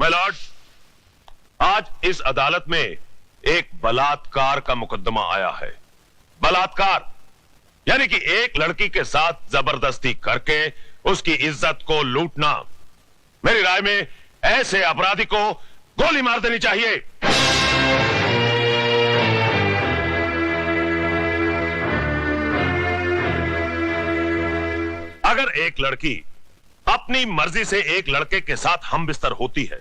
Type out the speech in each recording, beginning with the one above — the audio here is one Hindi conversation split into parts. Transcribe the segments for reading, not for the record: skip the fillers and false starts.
माय लॉर्ड, आज इस अदालत में एक बलात्कार का मुकदमा आया है। बलात्कार यानी कि एक लड़की के साथ जबरदस्ती करके उसकी इज्जत को लूटना। मेरी राय में ऐसे अपराधी को गोली मार देनी चाहिए। अगर एक लड़की अपनी मर्जी से एक लड़के के साथ हम बिस्तर होती है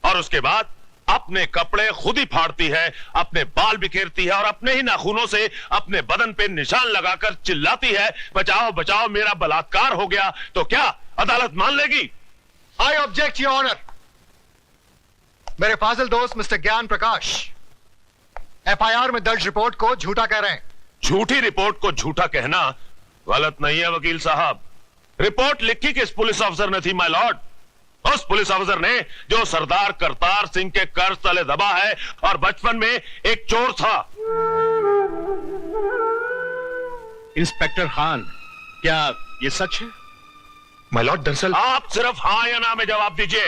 और उसके बाद अपने कपड़े खुद ही फाड़ती है, अपने बाल बिखेरती है और अपने ही नाखूनों से अपने बदन पे निशान लगाकर चिल्लाती है, बचाओ बचाओ मेरा बलात्कार हो गया, तो क्या अदालत मान लेगी? I object your honour. मेरे फाजिल दोस्त मिस्टर ज्ञान प्रकाश एफआईआर में दर्ज रिपोर्ट को झूठा कह रहे हैं। झूठी रिपोर्ट को झूठा कहना गलत नहीं है वकील साहब। रिपोर्ट लिखी किस पुलिस अफसर ने थी माय लॉर्ड? उस पुलिस अफसर ने जो सरदार करतार सिंह के कर्ज तले दबा है और बचपन में एक चोर था। इंस्पेक्टर खान, क्या ये सच है? माय लॉर्ड, दरअसल आप सिर्फ हां या ना में जवाब दीजिए।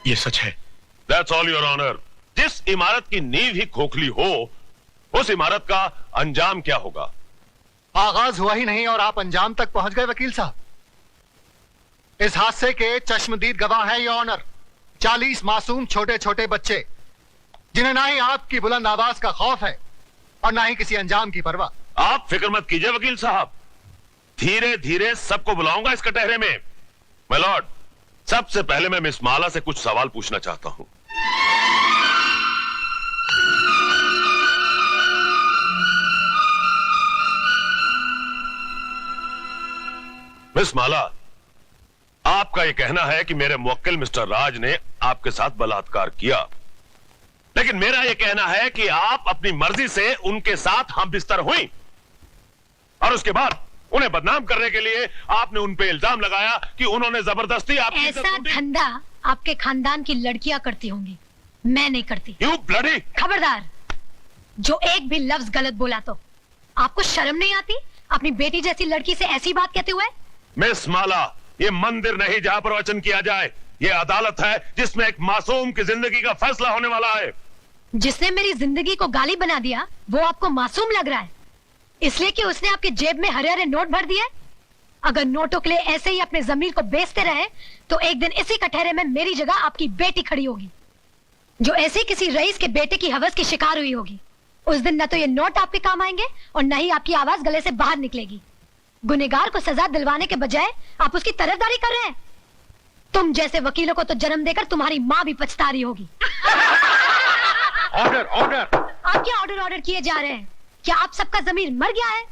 ये सच है। That's all your honour. जिस इमारत की नींव ही खोखली हो, उस इमारत का अंजाम क्या होगा? आगाज हुआ ही नहीं और आप अंजाम तक पहुंच गए वकील साहब। इस हादसे के चश्मदीद गवाह हैं योर ऑनर 40 मासूम छोटे छोटे बच्चे, जिन्हें ना ही आपकी बुलंद आवाज का खौफ है और ना ही किसी अंजाम की परवाह। आप फिक्र मत कीजिए वकील साहब, धीरे धीरे सबको बुलाऊंगा इस कटहरे में। माय लॉर्ड, सबसे पहले मैं मिस माला से कुछ सवाल पूछना चाहता हूं। मिस माला, आपका यह कहना है कि मेरे मुवक्किल मिस्टर राज ने आपके साथ बलात्कार किया, लेकिन मेरा यह कहना है कि आप अपनी मर्जी से उनके साथ हम बिस्तर हुई और उसके बाद उन्हें बदनाम करने के लिए आपने उन पे इल्जाम लगाया कि उन्होंने जबरदस्ती आपकी ऐसा धंधा आपके खानदान की लड़कियां करती होंगी, मैं नहीं करती। You bloody! खबरदार, जो एक भी लफ्ज गलत बोला तो आपको शर्म नहीं आती अपनी बेटी जैसी लड़की से ऐसी बात कहते हुए? मिस माला, ये मंदिर नहीं जहां पर वचन किया जाए, ये अदालत है जिसमें एक मासूम की जिंदगी का फैसला होने वाला है। जिसने मेरी जिंदगी को गाली बना दिया वो आपको मासूम लग रहा है, इसलिए कि उसने आपके जेब में हरे हरे नोट भर दिए? अगर नोटों के लिए ऐसे ही अपने जमीर को बेचते रहे तो एक दिन इसी कटहरे में मेरी जगह आपकी बेटी खड़ी होगी, जो ऐसे किसी रईस के बेटे की हवस की शिकार हुई होगी। उस दिन न तो ये नोट आपके काम आएंगे और न ही आपकी आवाज गले से बाहर निकलेगी। गुनहगार को सजा दिलवाने के बजाय आप उसकी तरफदारी कर रहे हैं। तुम जैसे वकीलों को तो जन्म देकर तुम्हारी माँ भी पछता रही होगी। Order order! आप क्या ऑर्डर ऑर्डर किए जा रहे हैं? क्या आप सबका जमीर मर गया है?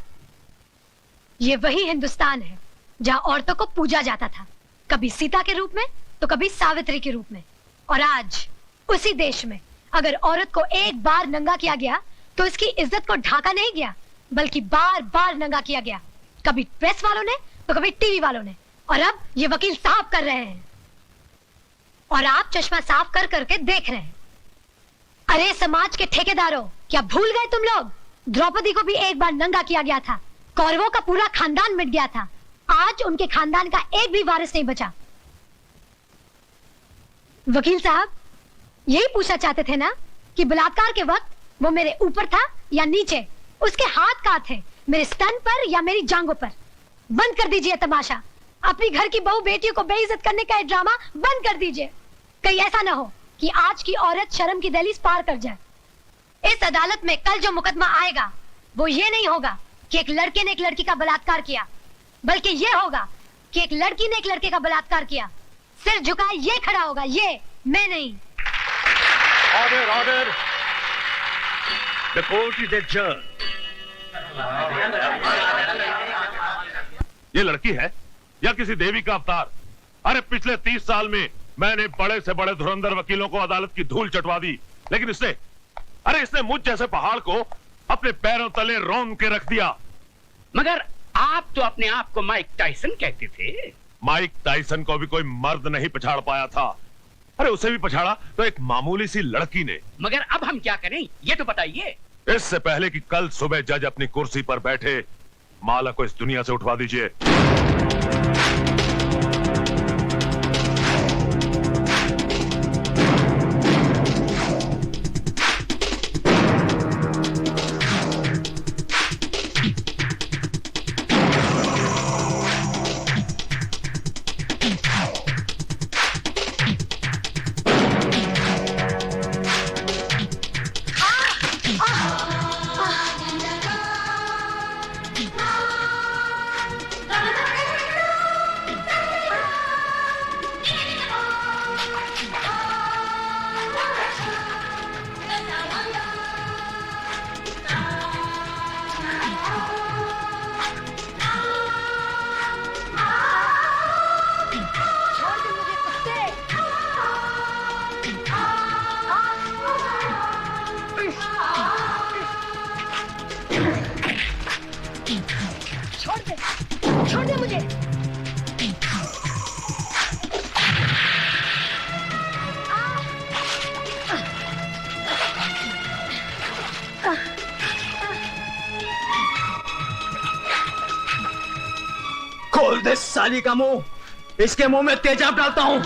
ये वही हिंदुस्तान है जहाँ औरतों को पूजा जाता था, कभी सीता के रूप में तो कभी सावित्री के रूप में। और आज उसी देश में अगर औरत को एक बार नंगा किया गया तो इसकी इज्जत को ढाका नहीं गया, बल्कि बार बार नंगा किया गया, कभी प्रेस वालों ने तो कभी टीवी वालों ने, और अब ये वकील साफ कर रहे हैं और आप चश्मा साफ कर करके देख रहे हैं। अरे समाज के ठेकेदारों, क्या भूल गए तुम लोग? द्रौपदी को भी एक बार नंगा किया गया था, कौरवों का पूरा खानदान मिट गया था, आज उनके खानदान का एक भी वारिस नहीं बचा। वकील साहब, यही पूछना चाहते थे ना कि बलात्कार के वक्त वो मेरे ऊपर था या नीचे? उसके हाथ कहाँ थे, मेरे स्तन पर या मेरी जांघों पर? बंद कर दीजिए तमाशा, अपनी घर की बहू बेटियों को बेइज्जत करने का ड्रामा बंद कर दीजिए। कहीं ऐसा ना हो कि आज की औरत शर्म की दहलीज पार कर जाए। इस अदालत में कल जो मुकदमा आएगा वो ये नहीं होगा कि एक लड़के ने एक लड़की का बलात्कार किया, बल्कि ये होगा कि एक लड़की ने एक लड़के का बलात्कार किया। सिर झुकाए ये खड़ा होगा, ये मैं नहीं। Order order! The court is adjourned. ये लड़की है या किसी देवी का अवतार? अरे पिछले 30 साल में मैंने बड़े से बड़े धुरंधर वकीलों को अदालत की धूल चटवा दी, लेकिन इसने मुझ जैसे पहाड़ को अपने पैरों तले रौंद के रख दिया। मगर आप तो अपने आप को माइक टाइसन कहते थे। माइक टाइसन को भी कोई मर्द नहीं पछाड़ पाया था। अरे उसे भी पछाड़ा तो एक मामूली सी लड़की ने। मगर अब हम क्या करें ये तो बताइए। इससे पहले कि कल सुबह जज अपनी कुर्सी पर बैठे, माला को इस दुनिया से उठवा दीजिए। छोड़ दे मुझे कुत्ते। छोड़ दे मुझे। खोल दे साली का मुंह, इसके मुंह में तेजाब डालता हूं।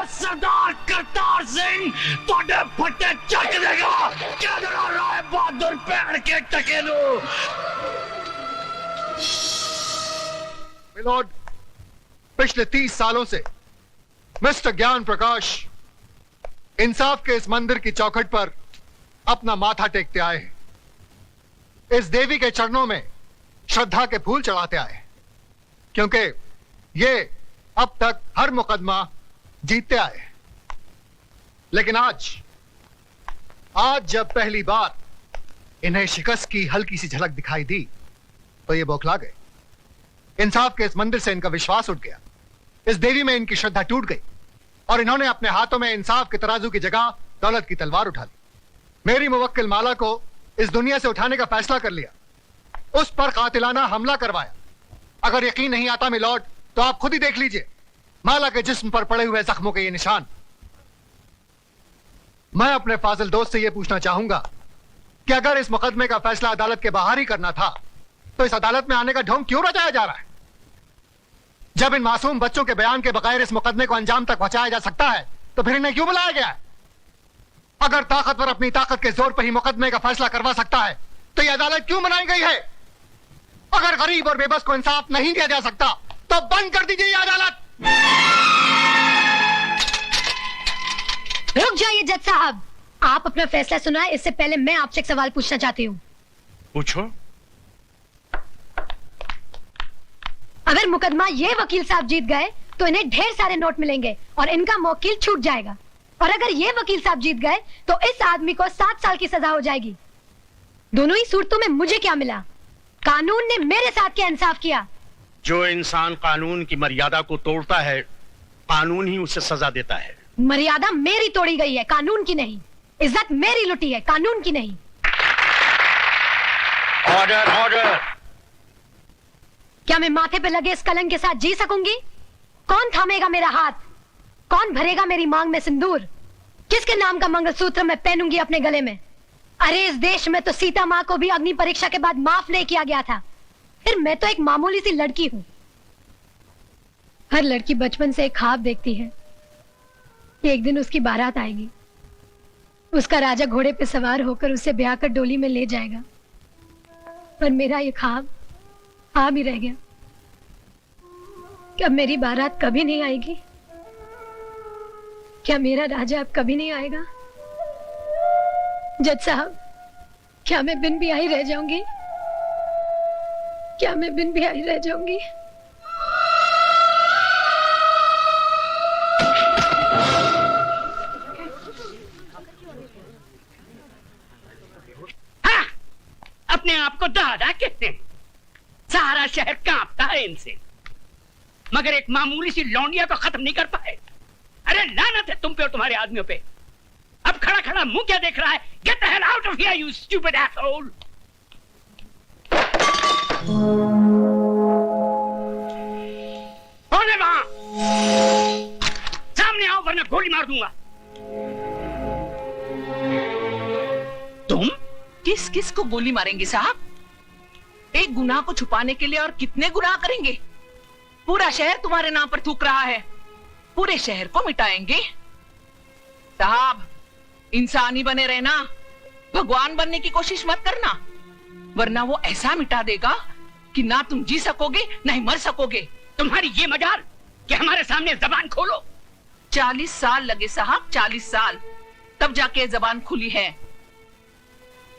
सरदार करतार सिंह तोड़े फटे चक देगा। क्या डरा रहा है बहादुर पैर के टकेलू। मिलोड, पिछले 30 सालों से मिस्टर ज्ञान प्रकाश इंसाफ के इस मंदिर की चौखट पर अपना माथा टेकते आए हैं। इस देवी के चरणों में श्रद्धा के फूल चढ़ाते आए हैं, क्योंकि ये अब तक हर मुकदमा जीतते आए। लेकिन आज जब पहली बार इन्हें शिकस्त की हल्की सी झलक दिखाई दी तो ये बौखला गए। इंसाफ के इस मंदिर से इनका विश्वास उठ गया, इस देवी में इनकी श्रद्धा टूट गई और इन्होंने अपने हाथों में इंसाफ के तराजू की जगह दौलत की तलवार उठा ली। मेरी मुवक्किल माला को इस दुनिया से उठाने का फैसला कर लिया, उस पर कातिलाना हमला करवाया। अगर यकीन नहीं आता मिलॉर्ड तो आप खुद ही देख लीजिए माला के जिस्म पर पड़े हुए जख्मों के ये निशान। मैं अपने फाजिल दोस्त से यह पूछना चाहूंगा कि अगर इस मुकदमे का फैसला अदालत के बाहर ही करना था तो इस अदालत में आने का ढोंग क्यों रचाया जा रहा है? जब इन मासूम बच्चों के बयान के बगैर इस मुकदमे को अंजाम तक पहुंचाया जा सकता है तो फिर इन्हें क्यों बुलाया गया है? अगर ताकतवर अपनी ताकत के जोर पर ही मुकदमे का फैसला करवा सकता है तो यह अदालत क्यों बनाई गई है? अगर गरीब और बेबस को इंसाफ नहीं दिया जा सकता तो बंद कर दीजिए यह अदालत। रुक जाइए जज साहब, आप अपना फैसला सुनाए इससे पहले मैं आपसे एक सवाल पूछना चाहती हूँ। पूछो। अगर मुकदमा ये वकील साहब जीत गए तो इन्हें ढेर सारे नोट मिलेंगे और इनका मौकिल छूट जाएगा, और अगर ये वकील साहब जीत गए तो इस आदमी को 7 साल की सजा हो जाएगी। दोनों ही सूरतों में मुझे क्या मिला? कानून ने मेरे साथ क्या इंसाफ किया? जो इंसान कानून की मर्यादा को तोड़ता है, कानून ही उसे सजा देता है। मर्यादा मेरी तोड़ी गई है, कानून की नहीं। इज्जत मेरी लुटी है, कानून की नहीं। Order, order. क्या मैं माथे पे लगे इस कलंक के साथ जी सकूंगी? कौन थामेगा मेरा हाथ? कौन भरेगा मेरी मांग में सिंदूर? किसके नाम का मंगलसूत्र मैं पहनूंगी अपने गले में? अरे इस देश में तो सीता माँ को भी अग्नि परीक्षा के बाद माफ नहीं किया गया था, फिर मैं तो एक मामूली सी लड़की हूं। हर लड़की बचपन से एक ख्वाब देखती है कि एक दिन उसकी बारात आएगी, उसका राजा घोड़े पे सवार होकर उसे ब्याह कर डोली में ले जाएगा। पर मेरा ये ख्वाब ख्वाब ही रह गया। क्या मेरी बारात कभी नहीं आएगी? क्या मेरा राजा अब कभी नहीं आएगा? जज साहब, क्या मैं बिन ब्याही रह जाऊंगी? क्या मैं बिन ब्याही रह जाऊंगी? हाँ, अपने आप को दादा कहते हैं। सारा शहर कांपता है इनसे, मगर एक मामूली सी लौंडिया तो खत्म नहीं कर पाए। अरे लानत है तुम पे और तुम्हारे आदमियों पे। अब खड़ा खड़ा मुंह क्या देख रहा है? Get the hell out of here you stupid asshole. कौन है वहां? सामने आओ वरना गोली मार दूंगा। तुम? किस किस को गोली मारेंगे साहब? एक गुनाह को छुपाने के लिए और कितने गुनाह करेंगे? पूरा शहर तुम्हारे नाम पर थूक रहा है, पूरे शहर को मिटाएंगे। साहब, इंसानी बने रहना, भगवान बनने की कोशिश मत करना, वरना वो ऐसा मिटा देगा कि ना तुम जी सकोगे ना ही मर सकोगे। तुम्हारी ये मजाल कि हमारे सामने जबान खोलो। 40 साल लगे साहब, 40 साल, तब जाके जबान खुली है।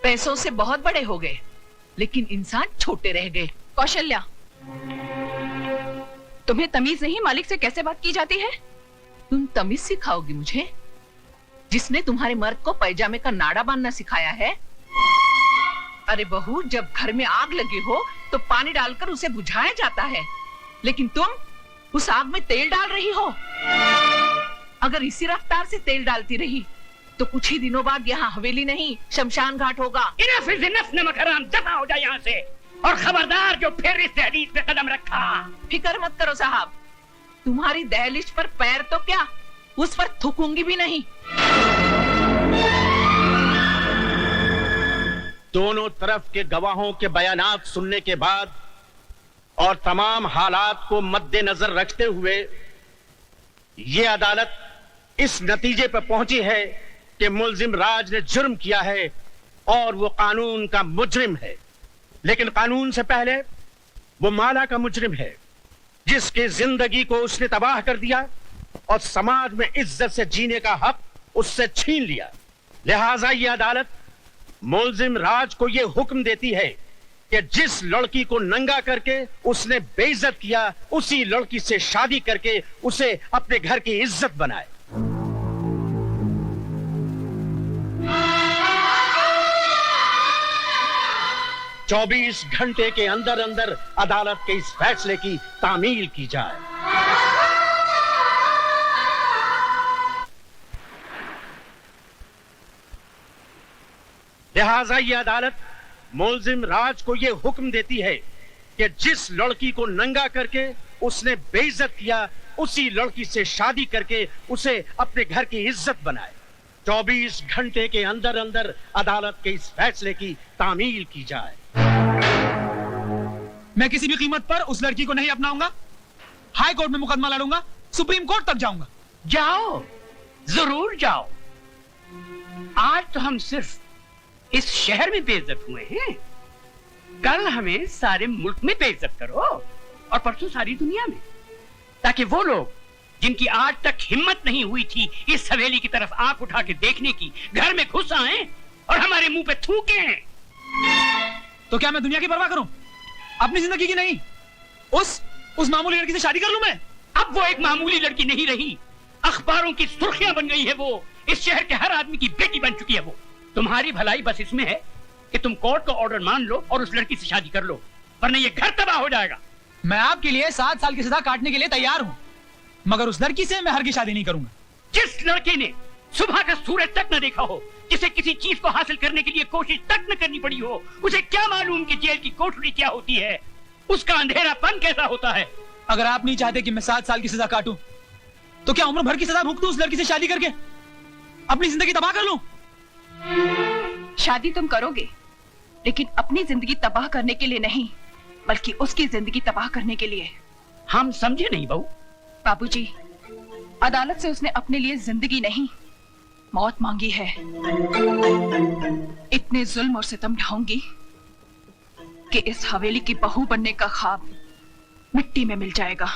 पैसों से बहुत बड़े हो गए, लेकिन इंसान छोटे रह गए। कौशल्या, तुम्हें तमीज नहीं मालिक से कैसे बात की जाती है? तुम तमीज सिखाओगी मुझे, जिसने तुम्हारे मर्द को पैजामे का नाड़ा बांधना सिखाया है? अरे बहू, जब घर में आग लगी हो तो पानी डालकर उसे बुझाया जाता है, लेकिन तुम उस आग में तेल डाल रही हो। अगर इसी रफ्तार से तेल डालती रही तो कुछ ही दिनों बाद यहाँ हवेली नहीं शमशान घाट होगा। इनफ इज इनफ, नमक हराम, दफा हो जाए यहाँ से। और खबरदार जो फिर इस दहलीज पे कदम रखा। फिक्र मत करो साहब, तुम्हारी दहलीज पर पैर तो क्या, उस पर थूकूंगी भी नहीं। दोनों तरफ के गवाहों के बयानात सुनने के बाद और तमाम हालात को मद्देनजर रखते हुए यह अदालत इस नतीजे पर पहुंची है कि मुलजिम राज ने जुर्म किया है और वो कानून का मुजरिम है। लेकिन कानून से पहले वो माला का मुजरिम है, जिसकी जिंदगी को उसने तबाह कर दिया और समाज में इज्जत से जीने का हक उससे छीन लिया। लिहाजा ये अदालत मुलजिम राज को यह हुक्म देती है कि जिस लड़की को नंगा करके उसने बेइज्जत किया, उसी लड़की से शादी करके उसे अपने घर की इज्जत बनाए। चौबीस घंटे के अंदर अंदर अदालत के इस फैसले की तामील की जाए। लिहाजा यह अदालत मुलजिम राज को यह हुक्म देती है कि जिस लड़की को नंगा करके उसने बेइज्जत किया, उसी लड़की से शादी करके उसे अपने घर की इज्जत बनाए। 24 घंटे के अंदर अंदर अदालत के इस फैसले की तामील की जाए। मैं किसी भी कीमत पर उस लड़की को नहीं अपनाऊंगा। हाई कोर्ट में मुकदमा लड़ूंगा, सुप्रीम कोर्ट तक जाऊंगा। जाओ, जरूर जाओ। आज तो हम सिर्फ इस शहर में बेइज्जत हुए हैं, कल हमें सारे मुल्क में बेइज्जत करो और परसों सारी दुनिया में, ताकि वो लोग जिनकी आज तक हिम्मत नहीं हुई थी इस हवेली की तरफ आंख उठा के देखने की, घर में घुस आए और हमारे मुंह पे थूके। तो क्या मैं दुनिया की परवाह करूं, अपनी जिंदगी की नहीं? उस मामूली लड़की से शादी कर लूं मैं? अब वो एक मामूली लड़की नहीं रही, अखबारों की सुर्खियां बन गई है वो। इस शहर के हर आदमी की बेटी बन चुकी है वो। तुम्हारी भलाई बस इसमें है कि तुम कोर्ट का ऑर्डर मान लो और उस लड़की से शादी कर लो, वरना ये घर तबाह हो जाएगा। मैं आपके लिए 7 साल की सजा काटने के लिए तैयार हूं, मगर उस लड़की से मैं हर की शादी नहीं करूंगा। जिस लड़की ने सुबह का सूरज तक न देखा हो, जिसे किसी चीज को हासिल करने के लिए कोशिश तक न करनी पड़ी हो, उसे क्या मालूम कि जेल की कोठरी क्या होती है, उसका अंधेरापन कैसा होता है। अगर आप नहीं चाहते कि मैं 7 साल की सजा काटूं, तो क्या उम्र भर की सजा भुगतूं उस लड़की से शादी करके, अपनी जिंदगी तबाह कर लूं? शादी तुम करोगे, लेकिन अपनी जिंदगी तबाह करने के लिए नहीं, बल्कि उसकी जिंदगी तबाह करने के लिए। हम समझे नहीं बहू। बाबूजी, अदालत से उसने अपने लिए जिंदगी नहीं, मौत मांगी है। इतने जुल्म और सितम ढाऊंगी कि इस हवेली की बहू बनने का ख्वाब मिट्टी में मिल जाएगा।